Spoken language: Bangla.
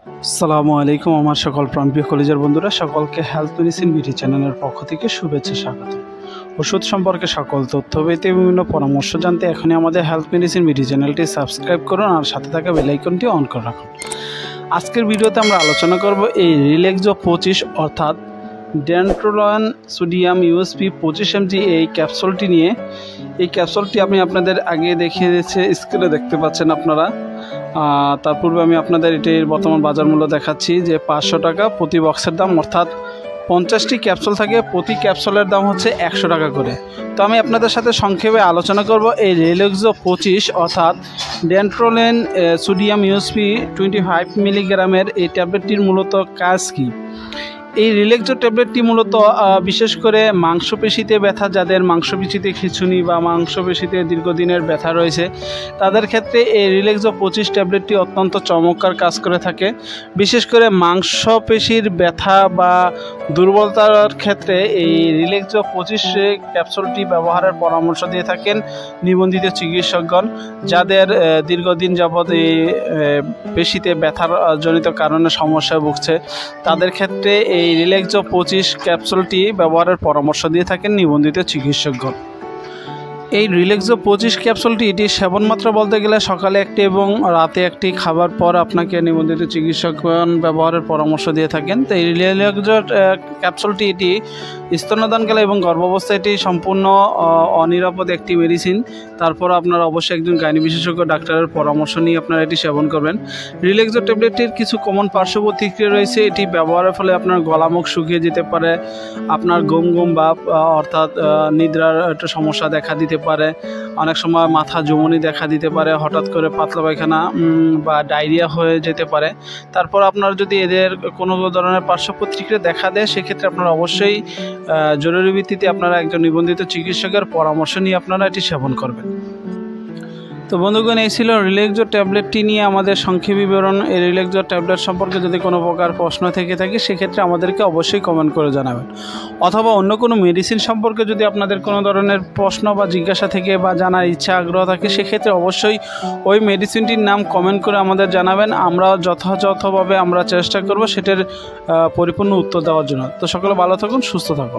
আসসালামু আলাইকুম আমার সকল প্রাণপ্রিয় কলেজের বন্ধুরা, সকলকে হেলথ মেডিসিন বিডি চ্যানেলের পক্ষ থেকে শুভেচ্ছা স্বাগত। ওষুধ সম্পর্কে সকল তথ্য পেতে বিভিন্ন পরামর্শ জানতে এখনই আমাদের হেলথ মেডিসিন বিডি চ্যানেলটি সাবস্ক্রাইব করুন আর সাথে থাকা বেল আইকনটি অন করে রাখুন। আজকের ভিডিওতে আমরা আলোচনা করব এই রিল্যাক্সো 25 অর্থাৎ ডেন্ট্রোলন সোডিয়াম ইউএসপি 25 mg এই ক্যাপসুলটি নিয়ে। এই ক্যাপসুলটি আমি আপনাদের আগে দেখিয়ে দিয়েছি, স্ক্রিনে দেখতে পাচ্ছেন আপনারা। তার পূর্বে আমি আপনাদের এটির বর্তমান বাজার মূল্য দেখাচ্ছি যে 500 টাকা প্রতি বক্সের দাম, অর্থাৎ 50টি ক্যাপসুল থাকে, প্রতি ক্যাপসুলের দাম হচ্ছে 100 টাকা করে। তো আমি আপনাদের সাথে সংক্ষেপে আলোচনা করব এই রিল্যাক্সো 25 অর্থাৎ ডেন্ট্রোলেন সোডিয়াম ইউএসপি 25 মিলিগ্রামের এই ট্যাবলেটটির মূলত কাজ কী। এই রিল্যাক্সো ট্যাবলেটটি মূলত বিশেষ করে মাংসপেশিতে ব্যথা, যাদের মাংসপেশিতে খিঁচুনি বা মাংসপেশিতে দীর্ঘদিনের ব্যথা রয়েছে তাদের ক্ষেত্রে এই রিল্যাক্সো 25 ট্যাবলেটটি অত্যন্ত চমৎকার কাজ করে থাকে। বিশেষ করে মাংসপেশির ব্যথা বা দুর্বলতার ক্ষেত্রে এই রিল্যাক্সো 25 ক্যাপসুলটি ব্যবহারের পরামর্শ দিয়ে থাকেন নিবন্ধিত চিকিৎসকগণ, যাদের দীর্ঘদিন যাবৎ এই পেশিতে ব্যথার জনিত কারণে সমস্যায় ভুগছে তাদের ক্ষেত্রে এই রিল্যাক্সো 25 ক্যাপসুলটি ব্যবহারের পরামর্শ দিয়ে থাকেন নিবন্ধিত চিকিৎসকগণ। এই রিল্যাক্সো 25 ক্যাপসুলটি এটি সেবন মাত্রা বলতে গেলে সকালে একটি এবং রাতে একটি খাবার পর আপনাকে নিবন্ধিত চিকিৎসকগণ ব্যবহারের পরামর্শ দিয়ে থাকেন। তো এই রিল্যাক্সো ক্যাপসুলটি এটি স্তন্যদানকালে এবং গর্ভাবস্থায় এটি সম্পূর্ণ অনিরাপদ একটি মেডিসিন। তারপর আপনারা অবশ্যই একজন গাইনি বিশেষজ্ঞ ডাক্তারের পরামর্শ নিয়ে আপনারা এটি সেবন করবেন। রিল্যাক্সো ট্যাবলেটটির কিছু কমন পার্শ্ব প্রতিক্রিয়া রয়েছে। এটি ব্যবহারের ফলে আপনার গলামুখ শুকিয়ে যেতে পারে, আপনার ঘুম ভাব অর্থাৎ নিদ্রার একটা সমস্যা দেখা দিতে পারে, অনেক সময় মাথা জমনি দেখা দিতে পারে, হঠাৎ করে পাতলা পায়খানা বা ডায়রিয়া হয়ে যেতে পারে। তারপর আপনার যদি এদের কোনো ধরনের পার্শ্ব প্রতিক্রিয়া দেখা দেয় সেক্ষেত্রে আপনারা অবশ্যই জরুরি ভিত্তিতে আপনারা একজন নিবন্ধিত চিকিৎসকের পরামর্শ নিয়ে আপনারা এটি সেবন করবেন। তো বন্ধুগণ, এই ছিল রিল্যাক্সো ট্যাবলেটটি নিয়ে আমাদের সংক্ষেপ বিবরণ। এই রিল্যাক্সো ট্যাবলেট সম্পর্কে যদি কোনো প্রকার প্রশ্ন থেকে থাকে সেক্ষেত্রে আমাদেরকে অবশ্যই কমেন্ট করে জানাবেন, অথবা অন্য কোনো মেডিসিন সম্পর্কে যদি আপনাদের কোনো ধরনের প্রশ্ন বা জিজ্ঞাসা থেকে বা জানার ইচ্ছা আগ্রহ থাকে সেক্ষেত্রে অবশ্যই ওই মেডিসিনটির নাম কমেন্ট করে আমাদের জানাবেন। আমরা যথাযথভাবে আমরা চেষ্টা করব সেটার পরিপূর্ণ উত্তর দেওয়ার জন্য। তো সকলে ভালো থাকুন, সুস্থ থাকুন।